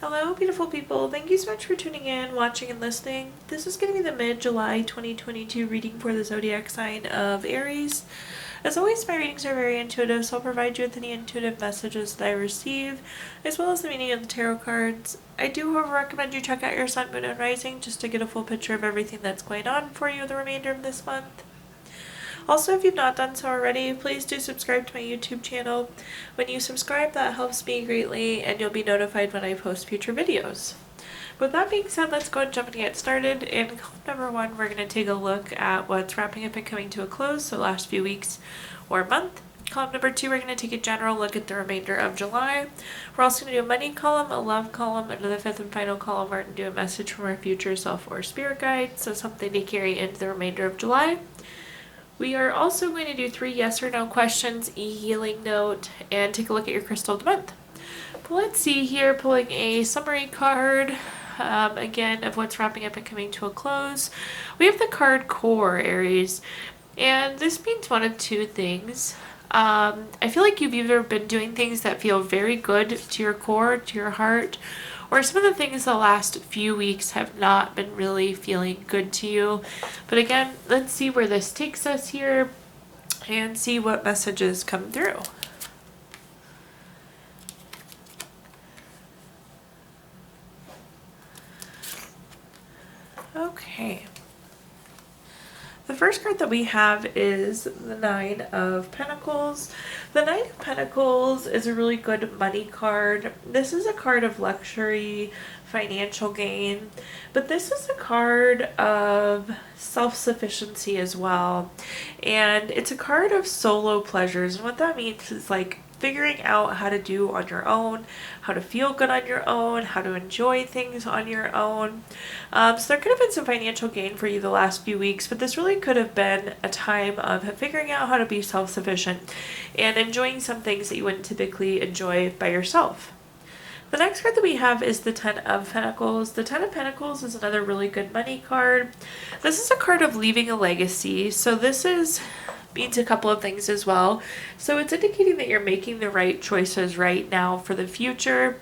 Hello, beautiful people. Thank you so much for tuning in, watching, and listening. This is going to be the mid-July 2022 reading for the zodiac sign of Aries. As always, my readings are very intuitive, so I'll provide you with any intuitive messages that I receive, as well as the meaning of the tarot cards. I do, however, recommend you check out your sun, moon, and rising just to get a full picture of everything that's going on for you the remainder of this month. Also, if you've not done so already, please do subscribe to my YouTube channel. When you subscribe, that helps me greatly, and you'll be notified when I post future videos. With that being said, let's go and jump and get started. In column number 1, we're going to take a look at what's wrapping up and coming to a close, so last few weeks or month. Column number 2, we're going to take a general look at the remainder of July. We're also going to do a money column, a love column, and the 5th and final column, we're going to do a message from our future self or spirit guide, so something to carry into the remainder of July. We are also going to do 3 yes or no questions, a healing note, and take a look at your crystal of the month. But let's see here, pulling a summary card, again, of what's wrapping up and coming to a close. We have the card Core, Aries, and this means one of two things. I feel like you've either been doing things that feel very good to your core, to your heart, or some of the things the last few weeks have not been really feeling good to you. But again, let's see where this takes us here and see what messages come through. Okay. The first card that we have is the 9 of Pentacles. The 9 of Pentacles is a really good money card. This is a card of luxury, financial gain, but this is a card of self-sufficiency as well. And it's a card of solo pleasures. And what that means is like figuring out how to do on your own, how to feel good on your own, how to enjoy things on your own. So there could have been some financial gain for you the last few weeks, but this really could have been a time of figuring out how to be self-sufficient and enjoying some things that you wouldn't typically enjoy by yourself. The next card that we have is the 10 of Pentacles. The 10 of Pentacles is another really good money card. This is a card of leaving a legacy. So this means a couple of things as well. So it's indicating that you're making the right choices right now for the future.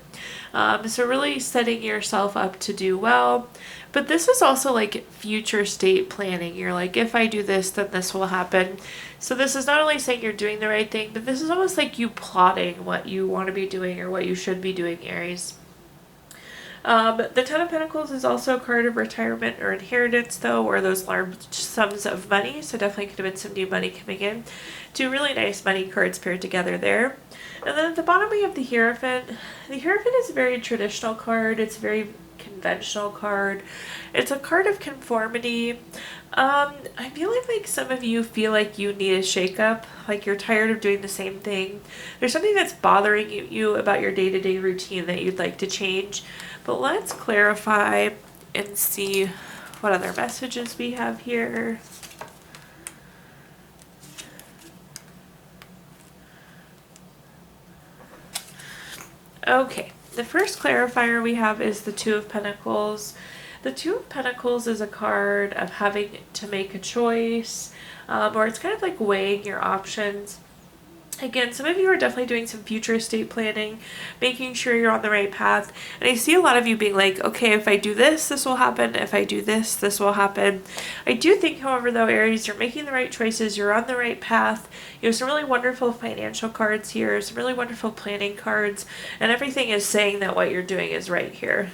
So really setting yourself up to do well. But this is also like future state planning. You're like, if I do this, then this will happen. So this is not only saying you're doing the right thing, but this is almost like you plotting what you want to be doing or what you should be doing, Aries. The 10 of Pentacles is also a card of retirement or inheritance, though, or those large sums of money. So definitely could have been some new money coming in. 2 really nice money cards paired together there. And then at the bottom we have the Hierophant. The Hierophant is a very traditional card. It's a very conventional card. It's a card of conformity. I feel like some of you feel like you need a shakeup, like you're tired of doing the same thing. There's something that's bothering you about your day-to-day routine that you'd like to change. But let's clarify and see what other messages we have here. Okay, the first clarifier we have is the 2 of Pentacles. The 2 of Pentacles is a card of having to make a choice, or it's kind of like weighing your options. Again, some of you are definitely doing some future estate planning, making sure you're on the right path. And I see a lot of you being like, okay, if I do this, this will happen. If I do this, this will happen. I do think, however, though, Aries, you're making the right choices. You're on the right path. You have some really wonderful financial cards here, some really wonderful planning cards, and everything is saying that what you're doing is right here.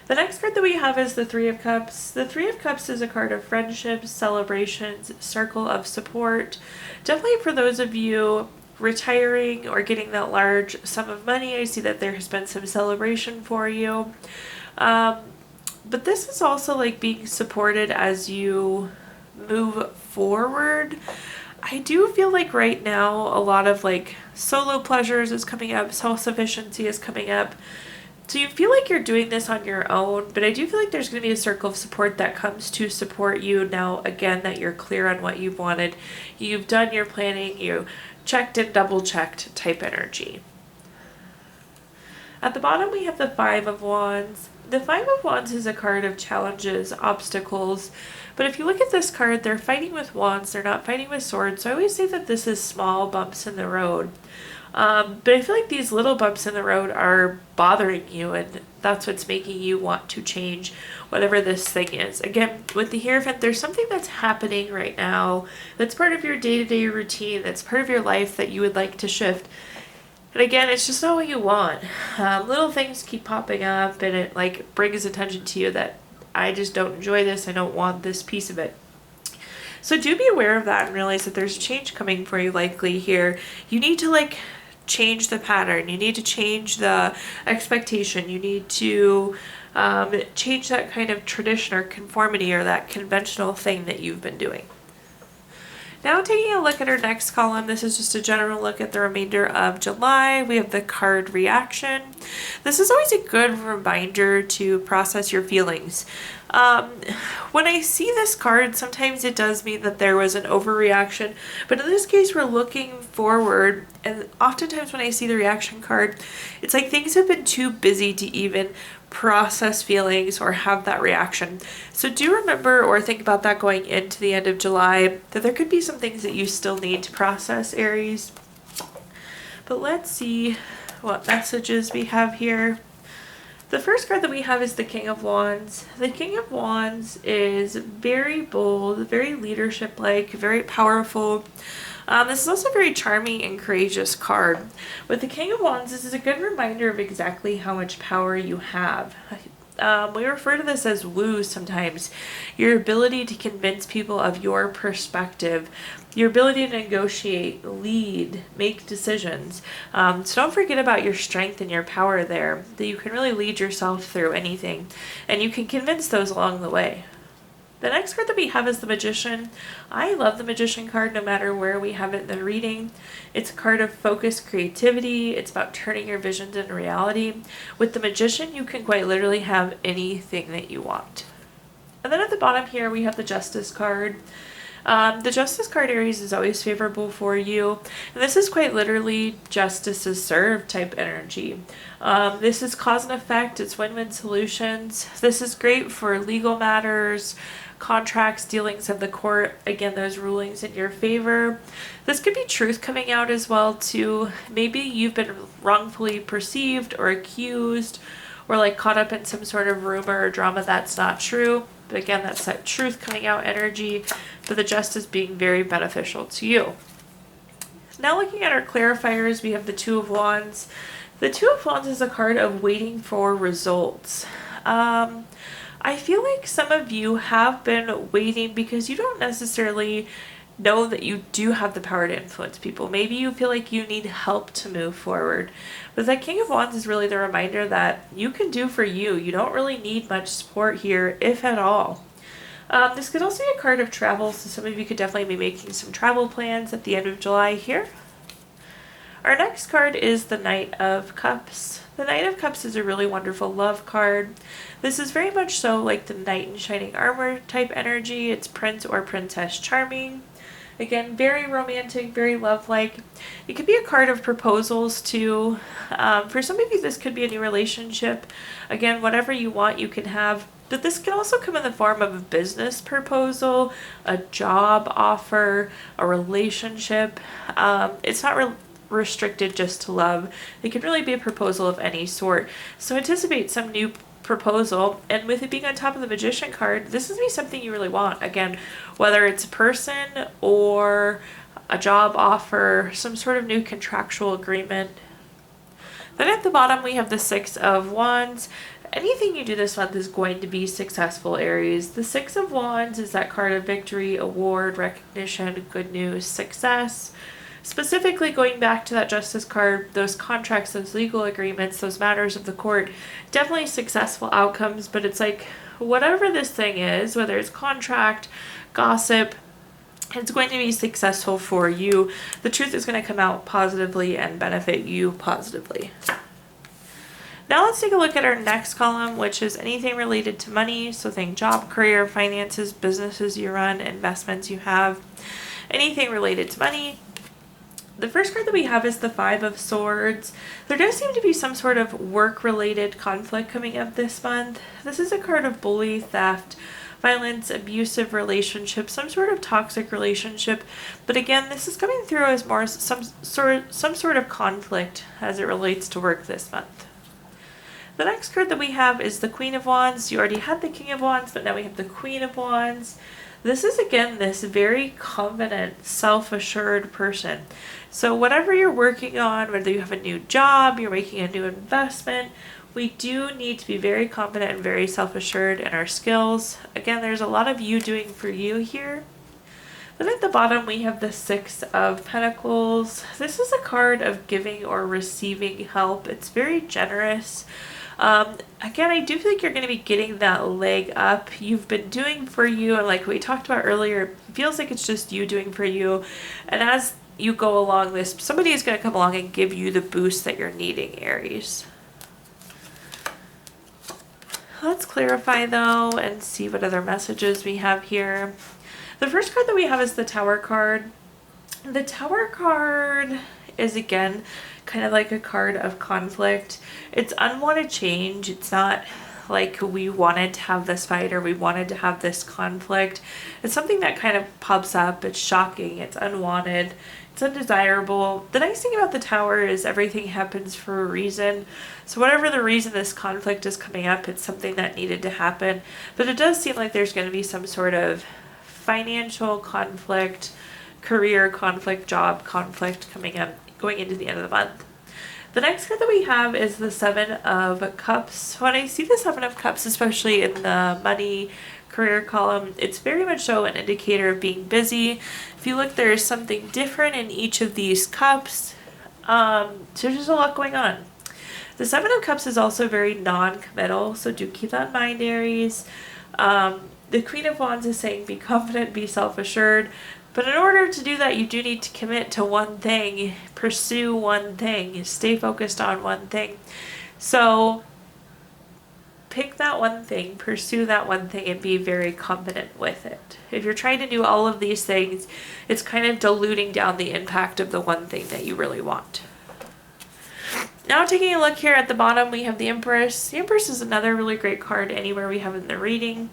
The next card that we have is the 3 of Cups. The 3 of Cups is a card of friendships, celebrations, circle of support. Definitely for those of you retiring or getting that large sum of money, I see that there has been some celebration for you. But this is also like being supported as you move forward. I do feel like right now a lot of like solo pleasures is coming up, self-sufficiency is coming up. So you feel like you're doing this on your own, but I do feel like there's going to be a circle of support that comes to support you now, again, that you're clear on what you've wanted. You've done your planning, you checked and double-checked type energy. At the bottom, we have the 5 of Wands. The 5 of Wands is a card of challenges, obstacles, but if you look at this card, they're fighting with wands, they're not fighting with swords, so I always say that this is small bumps in the road. But I feel like these little bumps in the road are bothering you, and that's what's making you want to change whatever this thing is. Again, with the Hierophant, there's something that's happening right now that's part of your day-to-day routine, that's part of your life that you would like to shift. And again, it's just not what you want. Little things keep popping up, and it like brings attention to you that I just don't enjoy this. I don't want this piece of it. So do be aware of that and realize that there's change coming for you likely here. You need to like change the pattern. You need to change the expectation. You need to change that kind of tradition or conformity or that conventional thing that you've been doing. Now taking a look at our next column, this is just a general look at the remainder of July. We have the card reaction. This is always a good reminder to process your feelings. When I see this card, sometimes it does mean that there was an overreaction, but in this case we're looking forward, and oftentimes when I see the reaction card, it's like things have been too busy to even process feelings or have that reaction. So do remember or think about that going into the end of July, that there could be some things that you still need to process, Aries. But let's see what messages we have here. The first card that we have is the King of Wands. The King of Wands is very bold, very leadership-like, very powerful. This is also a very charming and courageous card. With the King of Wands, this is a good reminder of exactly how much power you have. We refer to this as woo sometimes. Your ability to convince people of your perspective, your ability to negotiate, lead, make decisions. So don't forget about your strength and your power there, that you can really lead yourself through anything, and you can convince those along the way. The next card that we have is the Magician. I love the Magician card no matter where we have it in the reading. It's a card of focused creativity. It's about turning your visions into reality. With the Magician, you can quite literally have anything that you want. And then at the bottom here, we have the Justice card. The Justice card, Aries, is always favorable for you. And this is quite literally justice is served type energy. This is cause and effect. It's win-win solutions. This is great for legal matters, contracts, dealings of the court. Again, those rulings in your favor. This could be truth coming out as well too. Maybe you've been wrongfully perceived or accused or like caught up in some sort of rumor or drama that's not true. But again, that's that truth coming out energy, but the justice being very beneficial to you. Now looking at our clarifiers, we have the Two of Wands. The Two of Wands is a card of waiting for results. I feel like some of you have been waiting because you don't necessarily know that you do have the power to influence people. Maybe you feel like you need help to move forward. But that King of Wands is really the reminder that you can do for you. You don't really need much support here, if at all. This could also be a card of travel, so some of you could definitely be making some travel plans at the end of July here. Our next card is the Knight of Cups. The Knight of Cups is a really wonderful love card. This is very much so like the Knight in Shining Armor type energy. It's Prince or Princess Charming. Again, very romantic, very love-like. It could be a card of proposals too. For some of you, this could be a new relationship. Again, whatever you want, you can have. But this can also come in the form of a business proposal, a job offer, a relationship. It's not restricted just to love. It can really be a proposal of any sort. So anticipate some new proposal, and with it being on top of the Magician card, this is something you really want. Again, whether it's a person or a job offer, some sort of new contractual agreement. Then at the bottom we have the Six of Wands. Anything you do this month is going to be successful, Aries. The Six of Wands is that card of victory, award, recognition, good news, success. Specifically going back to that Justice card, those contracts, those legal agreements, those matters of the court, definitely successful outcomes, but it's like whatever this thing is, whether it's contract, gossip, it's going to be successful for you. The truth is going to come out positively and benefit you positively. Now let's take a look at our next column, which is anything related to money. So think job, career, finances, businesses you run, investments you have, anything related to money. The first card that we have is the Five of Swords. There does seem to be some sort of work-related conflict coming up this month. This is a card of bully, theft, violence, abusive relationship, some sort of toxic relationship. But again, this is coming through as more some sort of conflict as it relates to work this month. The next card that we have is the Queen of Wands. You already had the King of Wands, but now we have the Queen of Wands. This is, again, this very confident, self-assured person. So whatever you're working on, whether you have a new job, you're making a new investment, we do need to be very confident and very self-assured in our skills. Again, there's a lot of you doing for you here. Then at the bottom, we have the Six of Pentacles. This is a card of giving or receiving help. It's very generous. Again, I do think you're going to be getting that leg up. You've been doing for you, and like we talked about earlier, it feels like it's just you doing for you. And as you go along this, somebody is going to come along and give you the boost that you're needing, Aries. Let's clarify though and see what other messages we have here. The first card that we have is the Tower card. The Tower card is, again, kind of like a card of conflict. It's unwanted change. It's not like we wanted to have this fight or we wanted to have this conflict. It's something that kind of pops up. It's shocking. It's unwanted. It's undesirable. The nice thing about the Tower is everything happens for a reason. So whatever the reason this conflict is coming up, it's something that needed to happen. But it does seem like there's going to be some sort of financial conflict, career conflict, job conflict coming up, going into the end of the month. The next card that we have is the Seven of Cups. When I see the Seven of Cups, especially in the money career column, it's very much so an indicator of being busy. If you look, there is something different in each of these cups. So there's just a lot going on. The Seven of Cups is also very non-committal, so do keep that in mind, Aries. The Queen of Wands is saying be confident, be self-assured. But in order to do that, you do need to commit to one thing, pursue one thing, stay focused on one thing. So pick that one thing, pursue that one thing, and be very confident with it. If you're trying to do all of these things, it's kind of diluting down the impact of the one thing that you really want. Now taking a look here at the bottom, we have the Empress. The Empress is another really great card anywhere we have in the reading.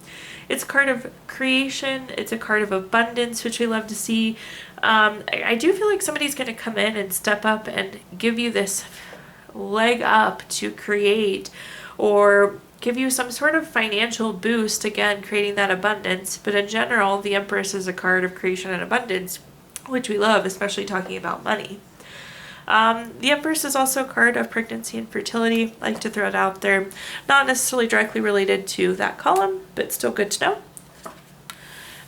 It's a card of creation. It's a card of abundance, which we love to see. I do feel like somebody's going to come in and step up and give you this leg up to create or give you some sort of financial boost, again, creating that abundance. But in general, the Empress is a card of creation and abundance, which we love, especially talking about money. The Empress is also a card of pregnancy and fertility. I like to throw it out there. Not necessarily directly related to that column, but still good to know.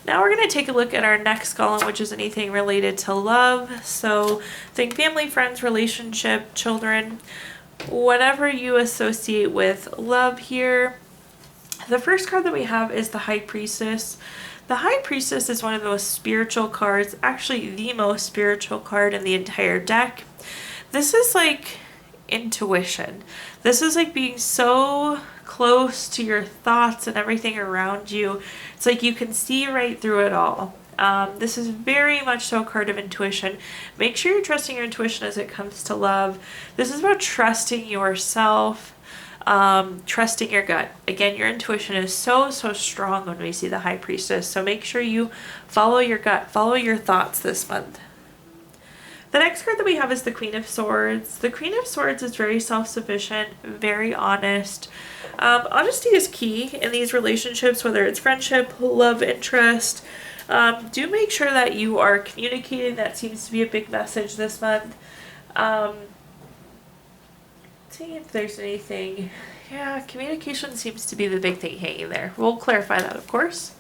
Now we're going to take a look at our next column, which is anything related to love. So think family, friends, relationship, children, whatever you associate with love here. The first card that we have is the High Priestess. The High Priestess is one of the most spiritual cards, actually the most spiritual card in the entire deck. This is like intuition. This is like being so close to your thoughts and everything around you. It's like you can see right through it all. This is very much so a card of intuition. Make sure you're trusting your intuition as it comes to love. This is about trusting yourself, trusting your gut. Again, your intuition is so strong when we see the High Priestess. So make sure you follow your gut, follow your thoughts this month. The next card that we have is the Queen of Swords. The Queen of Swords is very self-sufficient, very honest. Honesty is key in these relationships, whether it's friendship, love interest. Do make sure that you are communicating. That seems to be a big message this month. See if there's anything. Yeah, communication seems to be the big thing hanging there. We'll clarify that, of course.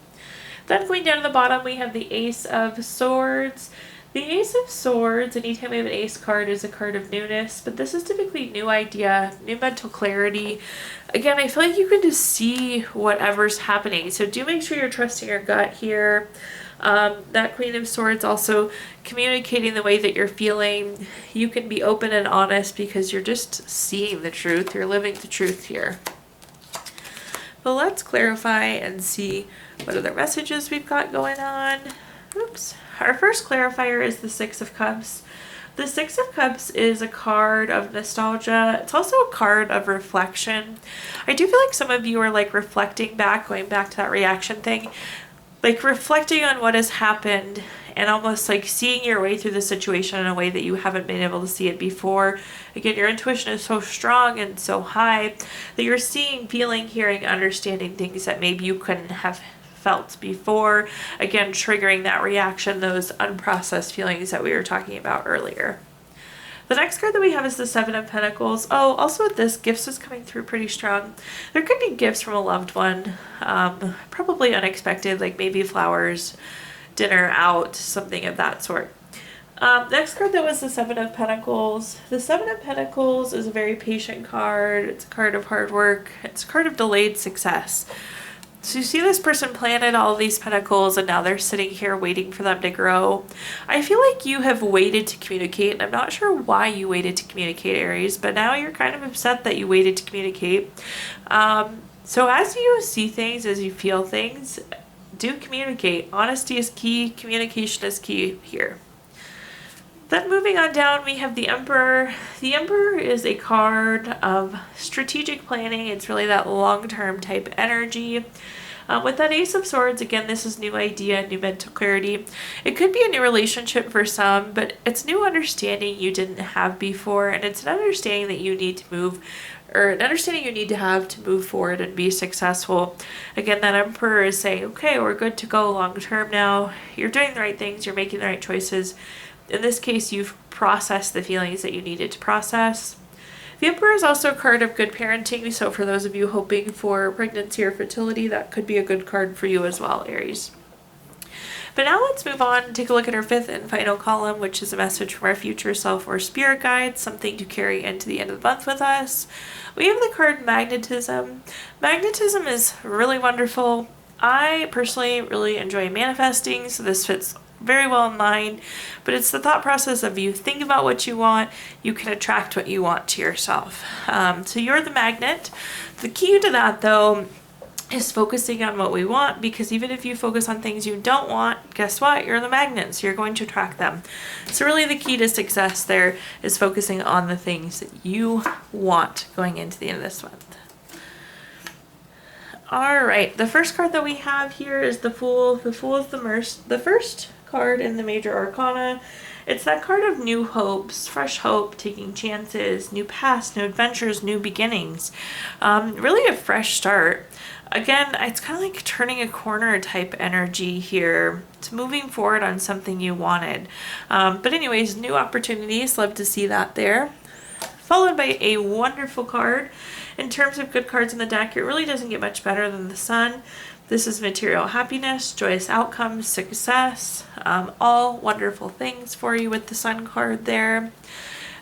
Then going down to the bottom, we have the Ace of Swords. The Ace of Swords, anytime we have an ace card, is a card of newness, but this is typically new idea, new mental clarity. Again, I feel like you can just see whatever's happening, so do make sure you're trusting your gut here. That Queen of Swords also communicating the way that you're feeling. You can be open and honest because you're just seeing the truth. You're living the truth here. But let's clarify and see what other messages we've got going on. Oops. Our first clarifier is the Six of Cups. The Six of Cups is a card of nostalgia. It's also a card of reflection. I do feel like some of you are like reflecting back, going back to that reaction thing, like reflecting on what has happened and almost like seeing your way through the situation in a way that you haven't been able to see it before. Again, your intuition is so strong and so high that you're seeing, feeling, hearing, understanding things that maybe you couldn't have felt before. Again, triggering that reaction, those unprocessed feelings that we were talking about earlier. The next card that we have is the Seven of Pentacles. Oh, also with this, gifts is coming through pretty strong. There could be gifts from a loved one, probably unexpected, like maybe flowers, dinner out, something of that sort. Next card that was the Seven of Pentacles. The Seven of Pentacles is a very patient card. It's a card of hard work. It's a card of delayed success. So you see this person planted all these pentacles and now they're sitting here waiting for them to grow. I feel like you have waited to communicate, and I'm not sure why you waited to communicate, Aries, but now you're kind of upset that you waited to communicate. So as you see things, as you feel things, do communicate. Honesty is key. Communication is key here. Then moving on down, we have the Emperor. The Emperor is a card of strategic planning. It's really that long-term type energy. With that Ace of Swords, again, this is new idea, new mental clarity. It could be a new relationship for some, but it's new understanding you didn't have before, and it's an understanding that you need to move, or an understanding you need to have to move forward and be successful. Again, that Emperor is saying, okay, we're good to go long-term now. You're doing the right things. You're making the right choices. In this case, you've processed the feelings that you needed to process. The Emperor is also a card of good parenting, so for those of you hoping for pregnancy or fertility, that could be a good card for you as well, Aries. But now let's move on and take a look at our fifth and final column, which is a message from our future self or spirit guide, something to carry into the end of the month with us. We have the card Magnetism. Magnetism is really wonderful. I personally really enjoy manifesting, so this fits very well in line, but it's the thought process of you think about what you want, you can attract what you want to yourself. So you're the magnet. The key to that, though, is focusing on what we want, because even if you focus on things you don't want, guess what? You're the magnet, so you're going to attract them. So really the key to success there is focusing on the things that you want going into the end of this month. All right, the first card that we have here is the Fool. The Fool is the first card in the Major Arcana. It's that card of new hopes, fresh hope, taking chances, new paths, new adventures, new beginnings. Really a fresh start. Again, it's kind of like turning a corner type energy here. It's moving forward on something you wanted. But anyways, new opportunities. Love to see that there. Followed by a wonderful card. In terms of good cards in the deck, it really doesn't get much better than the Sun. This is material happiness, joyous outcomes, success, all wonderful things for you with the Sun card there.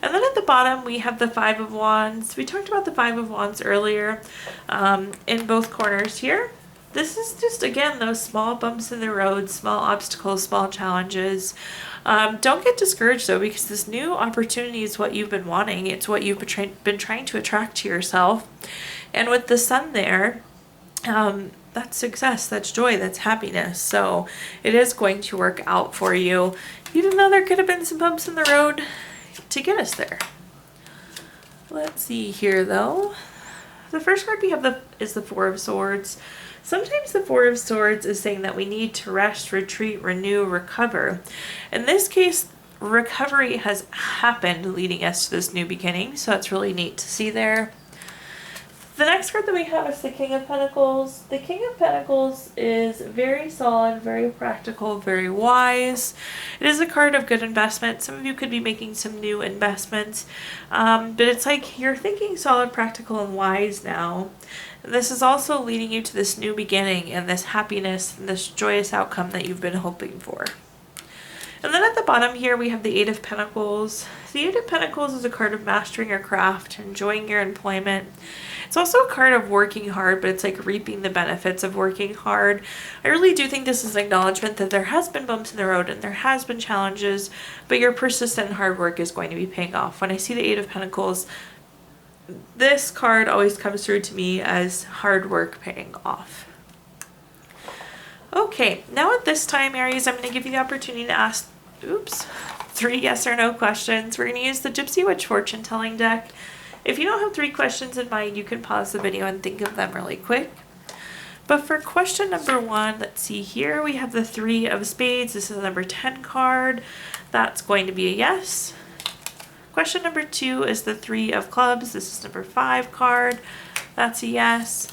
And then at the bottom, we have the Five of Wands. We talked about the Five of Wands earlier in both corners here. This is just, again, those small bumps in the road, small obstacles, small challenges. Don't get discouraged, though, because this new opportunity is what you've been wanting. It's what you've been trying to attract to yourself. And with the Sun there, that's success, that's joy, that's happiness. So it is going to work out for you, even though there could have been some bumps in the road to get us there. Let's see here, though. The first card we have is the Four of Swords. Sometimes the Four of Swords is saying that we need to rest, retreat, renew, recover. In this case, recovery has happened, leading us to this new beginning, so that's really neat to see there. The next card that we have is the King of Pentacles. The King of Pentacles is very solid, very practical, very wise. It is a card of good investment. Some of you could be making some new investments, but it's like you're thinking solid, practical, and wise now. And this is also leading you to this new beginning and this happiness and this joyous outcome that you've been hoping for. And then at the bottom here, we have the Eight of Pentacles. The Eight of Pentacles is a card of mastering your craft, enjoying your employment. It's also a card of working hard, but it's like reaping the benefits of working hard. I really do think this is an acknowledgement that there has been bumps in the road and there has been challenges, but your persistent hard work is going to be paying off. When I see the Eight of Pentacles, this card always comes through to me as hard work paying off. Okay, now at this time, Aries, I'm going to give you the opportunity to ask, 3 yes or no questions. We're going to use the Gypsy Witch fortune telling deck. If you don't have 3 questions in mind, you can pause the video and think of them really quick. But for question number 1, let's see here, we have the 3 of spades. This is the number 10 card. That's going to be a yes. Question number 2 is the 3 of clubs. This is number 5 card. That's a yes.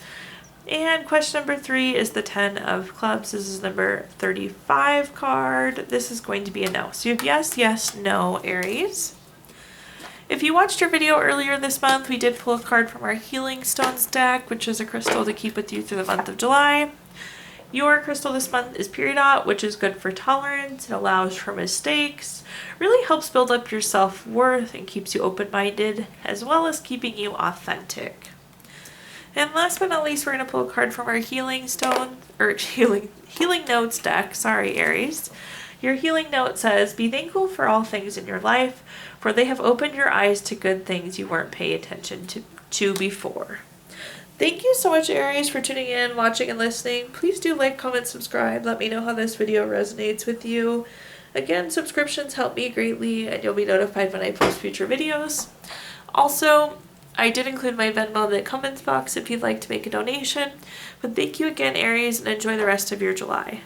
And question number 3 is the 10 of clubs. This is number 35 card. This is going to be a no. So you have yes, yes, no, Aries. If you watched your video earlier this month, we did pull a card from our Healing Stones deck, which is a crystal to keep with you through the month of July. Your crystal this month is Peridot, which is good for tolerance. It allows for mistakes, really helps build up your self-worth and keeps you open-minded, as well as keeping you authentic. And last but not least, we're going to pull a card from our Healing Notes deck. Sorry, Aries. Your Healing Note says, be thankful for all things in your life, for they have opened your eyes to good things you weren't paying attention to before. Thank you so much, Aries, for tuning in, watching, and listening. Please do like, comment, subscribe. Let me know how this video resonates with you. Again, subscriptions help me greatly, and you'll be notified when I post future videos. Also, I did include my Venmo in the comments box if you'd like to make a donation. But thank you again, Aries, and enjoy the rest of your July.